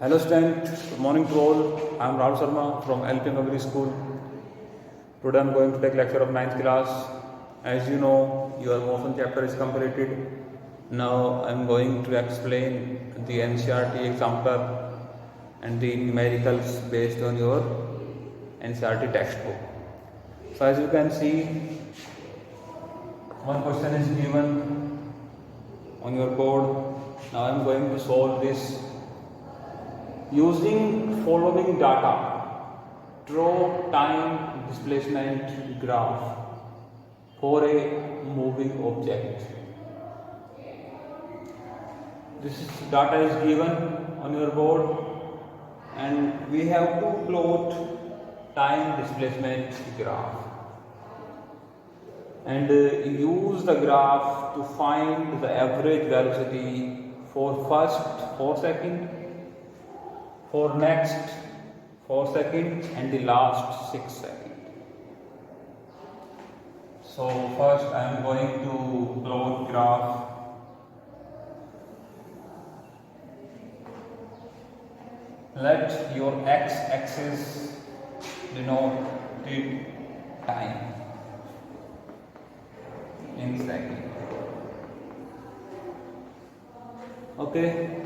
Hello student, good morning to all. I am Rahul Sharma from LP Nobody School. Today I am going to take lecture of 9th class. As you know, your motion chapter is completed. Now I am going to explain the NCERT exemplar and the numericals based on your NCERT textbook. So as you can see, one question is given on your board. Now I am going to solve this. Using following data, draw time displacement graph for a moving object. This data is given on your board and we have to plot time displacement graph and use the graph to find the average velocity for first 4 seconds, for next 4 seconds and the last 6 seconds. So first I am going to plot graph. Let your x-axis denote the time in second. Okay,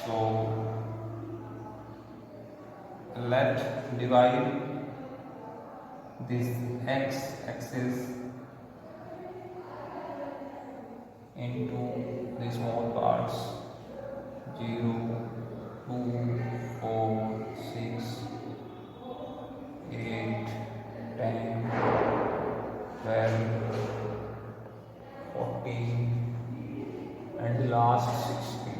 so let divide this x-axis into the small parts 0, 2, 4, 6, 8, 10, 12, 14 and the last 16.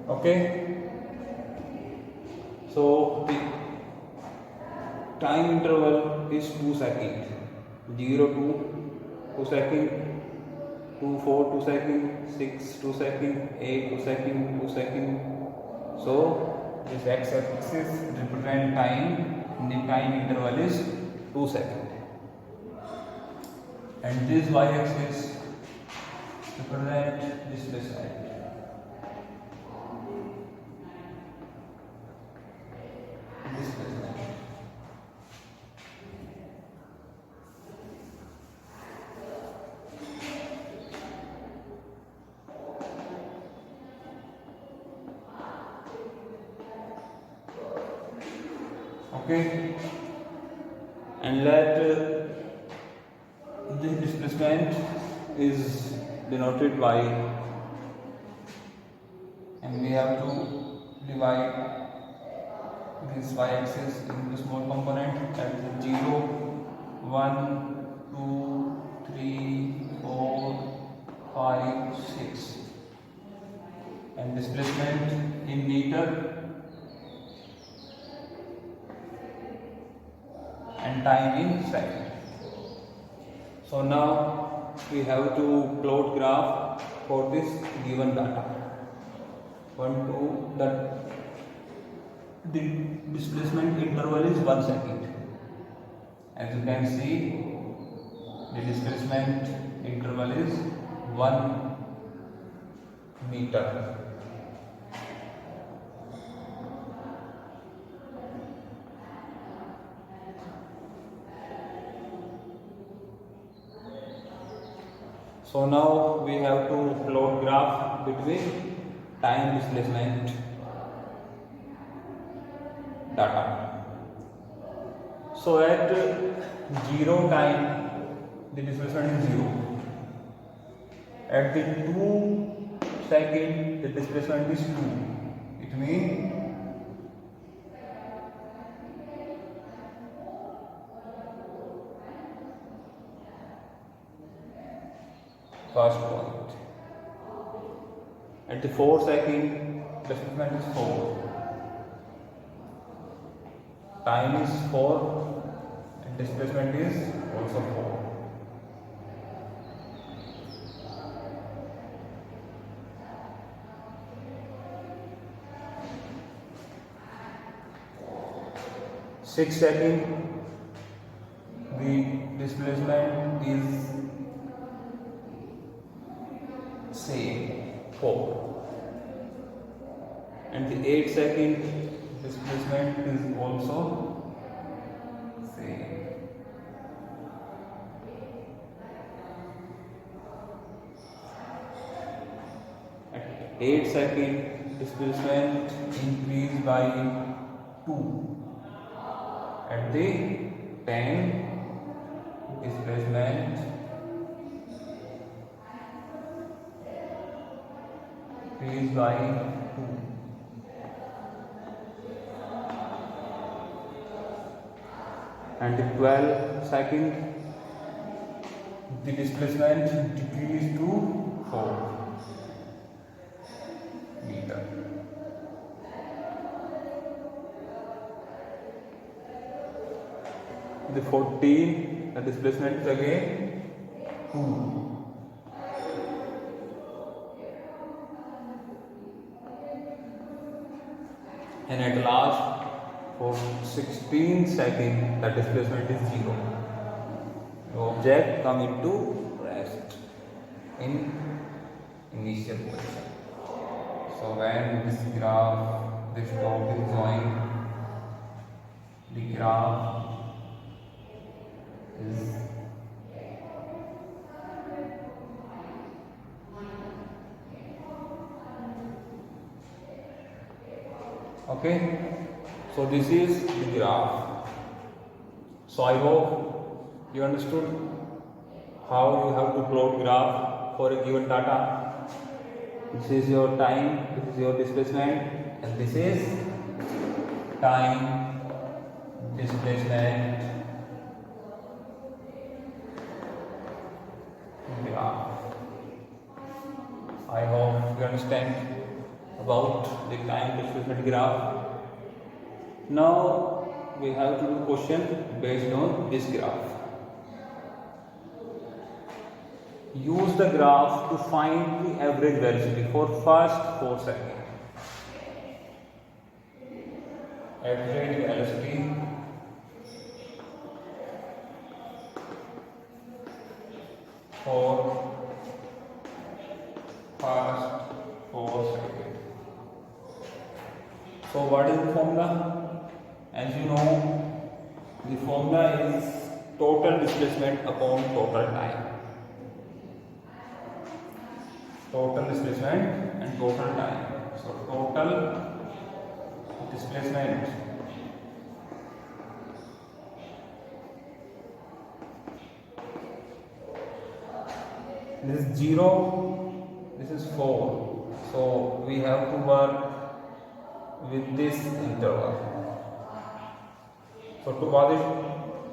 Okay, so the time interval is 2 seconds, 0 to 2 seconds, 2 4 2 seconds, 6 2 seconds, 8 2 seconds, 2 seconds. So this x-axis represent time, the time interval is 2 seconds, and this y-axis represent displacement. Okay, and let this displacement is denoted by, and we have to divide this y-axis into small component at 0, 1, 2, 3, 4, 5, 6, and displacement in meter and time in second. So now we have to plot graph for this given data. 1, 2, the displacement interval is 1 second. As you can see, the displacement interval is 1 meter. So now we have to plot graph between time displacement data. So at 0 time the displacement is 0. At the 2 second the displacement is 2. It means first point. At the 4 second displacement is 4. time is 4 and displacement is also 4. Six second, the displacement is same 4, and the 8 second displacement is also same. At 8 second displacement increased by 2. At the 10 displacement increased by 2. And the 12 second the displacement decreased to 4 meter. The 14 the displacement is again 2. And at last for 16 seconds the displacement is 0. The object come into rest in initial position. So when this graph, this top is going, the graph is okay. So this is the graph. So I hope you understood how you have to plot graph for a given data. This is your time, this is your displacement, and this is time, displacement, graph. I hope you understand about the time displacement graph. Now we have to do question based on this graph. Use the graph to find the average velocity for first 4 seconds. Average velocity for first 4 seconds. So what is the formula? As you know, the formula is total displacement upon total time. Total displacement and total time. So total displacement this is 0, this is 4. So we have to work with this interval. So to what is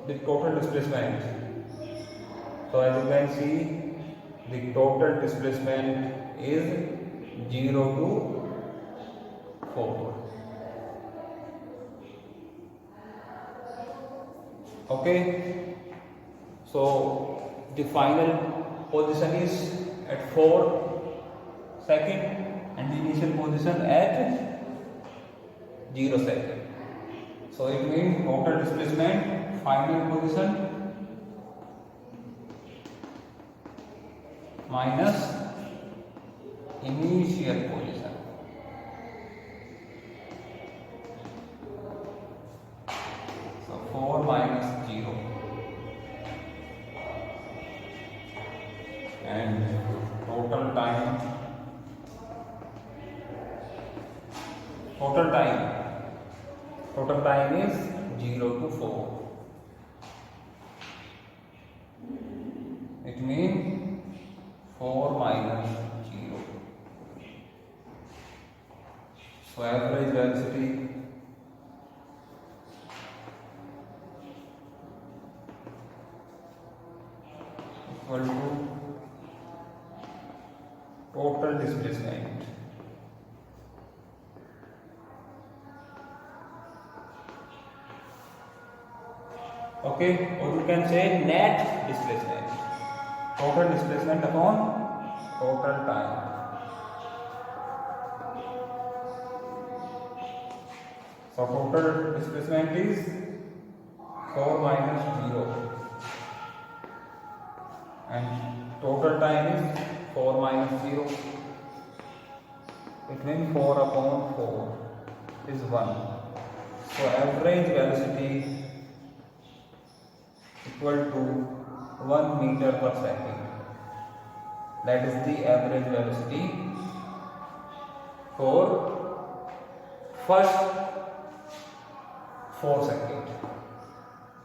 the total displacement? So as you can see, the total displacement is 0 to 4. Okay. So the final position is at 4 seconds and the initial position at 0 seconds. So it means total displacement, final position minus initial position. So 4 minus 0 and total time. Total time is 0 to 4. It means 4 minus 0. So average velocity equal to total displacement Okay, or you can say net displacement. Total displacement upon total time. So total displacement is 4 minus 0 and total time is 4 minus 0. It means 4 upon 4 is 1. So average velocity equal to 1 meter per second. That is the average velocity for first 4 seconds.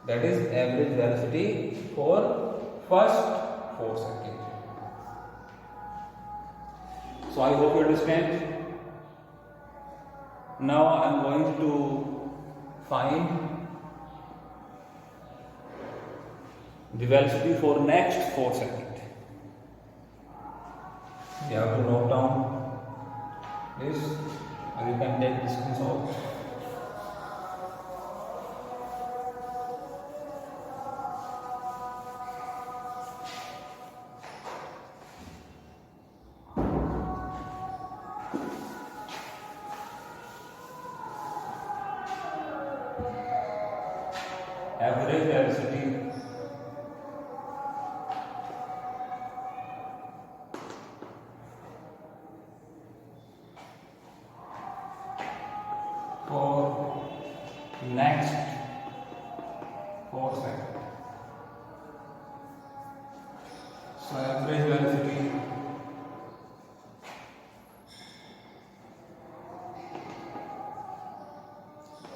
That is average velocity for first 4 seconds. So I hope you understand. Now I am going to find the velocity for next 4 seconds. You have to note down this, or you can take this screenshot. Average velocity for next 4 seconds. So average velocity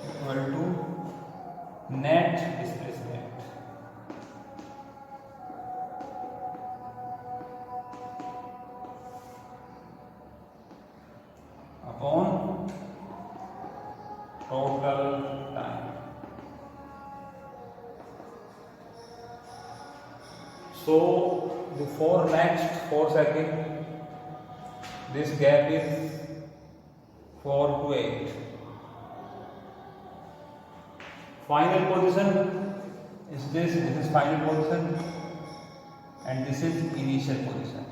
equal to net displacement upon total time. So for next 4 seconds, this gap is 4 to 8. Final position is this is final position and this is initial position.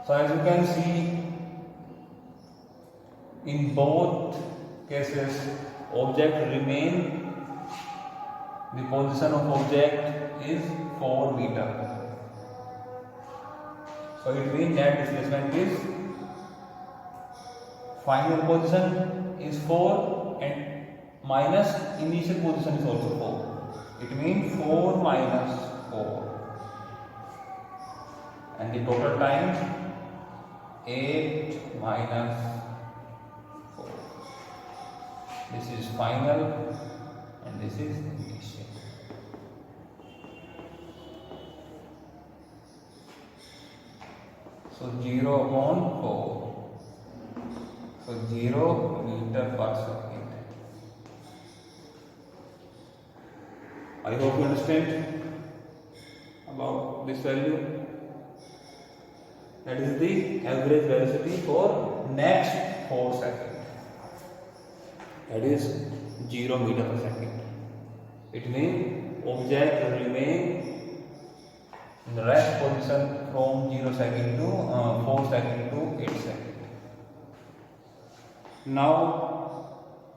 So as you can see, in both cases object remain, the position of object is 4 meter. So it means net displacement is final position is 4 and minus initial position is also 4. It means 4 minus 4 and the total time 8 minus 4. This is final and this is initial. So 0 upon 4. So 0 meter per second. I hope you understand about this value. That is the average velocity for next 4 seconds. That is 0 meter per second. It means object remain in the rest position from 0 second to 4 second to 8 second. Now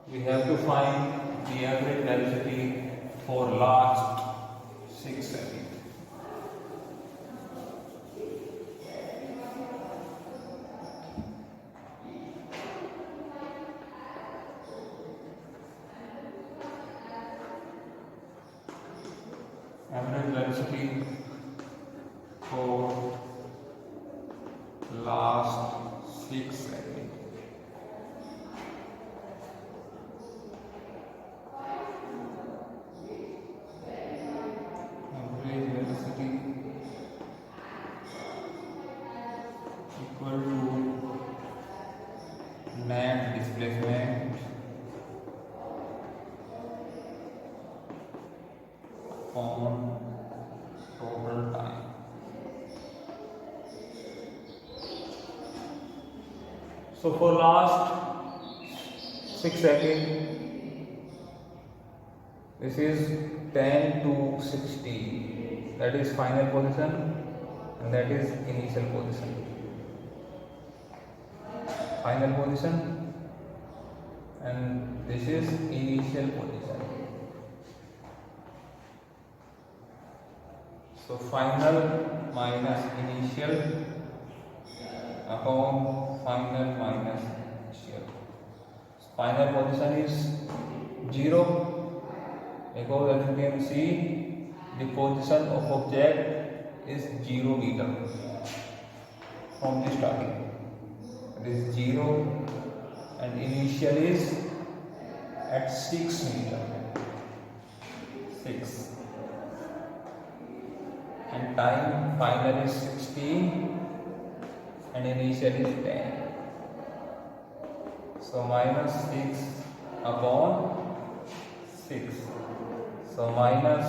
we have to find the average velocity for last 6 seconds. Average velocity for last 6 seconds. Average velocity equal to net displacement on total time. So for last 6 seconds This is 10 to 60. That is final position and that is initial position. Final position and this is initial position. So final minus initial upon final minus initial. Final position is 0 because as you can see the position of object is 0 meter from the starting. It is 0 and initial is at 6 meter. 6 and time final is 16 and initial is 10. So minus 6 upon 6. So minus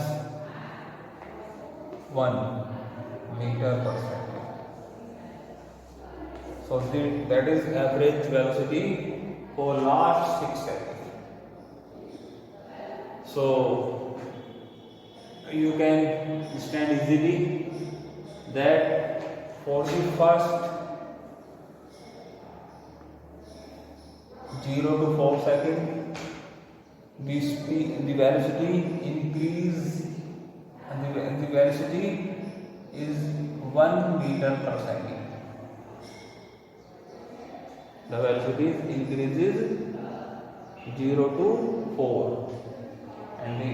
1 meter per second. So that is average velocity for last 6 seconds. So you can understand easily that for the first 0 to 4 seconds the velocity increase and the velocity is 1 meter per second. The velocity increases 0 to 4 and the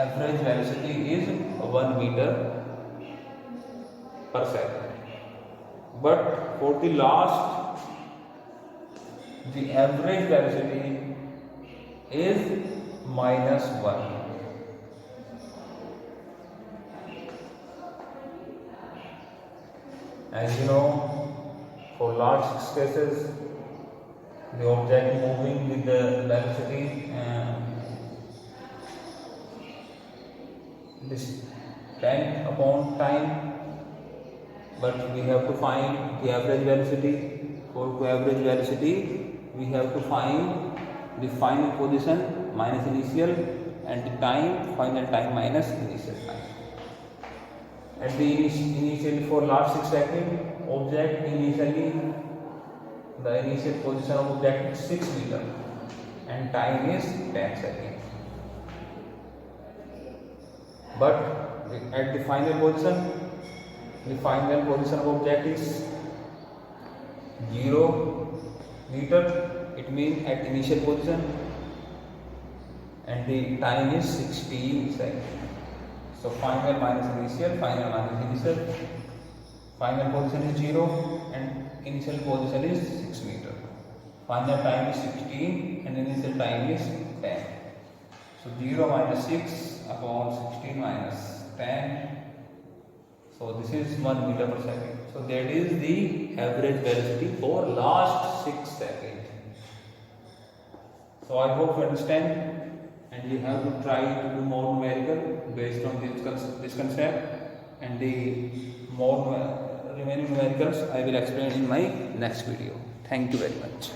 average velocity is 1 meter per second. But for the last, the average velocity is minus 1. As you know, for large spaces, the object moving with the velocity this 10 upon time, but we have to find the average velocity. For average velocity, we have to find the final position minus initial and the time, final time minus initial time. At the initial for last 6 seconds, object initially, the initial position of object is 6 meter and time is 10 seconds. But at the final position of object is 0 meter. It means at initial position and the time is 16 seconds. So final minus initial, final minus initial. Final position is 0 and initial position is 6 meter. Final time is 16 and initial time is 10. So 0 minus 6 upon 16 minus 10. So this is 1 meter per second. So that is the average velocity for last 6 seconds. So I hope you understand and you have to try to do more numerical based on this concept, and the more remaining numericals I will explain in my next video. Thank you very much.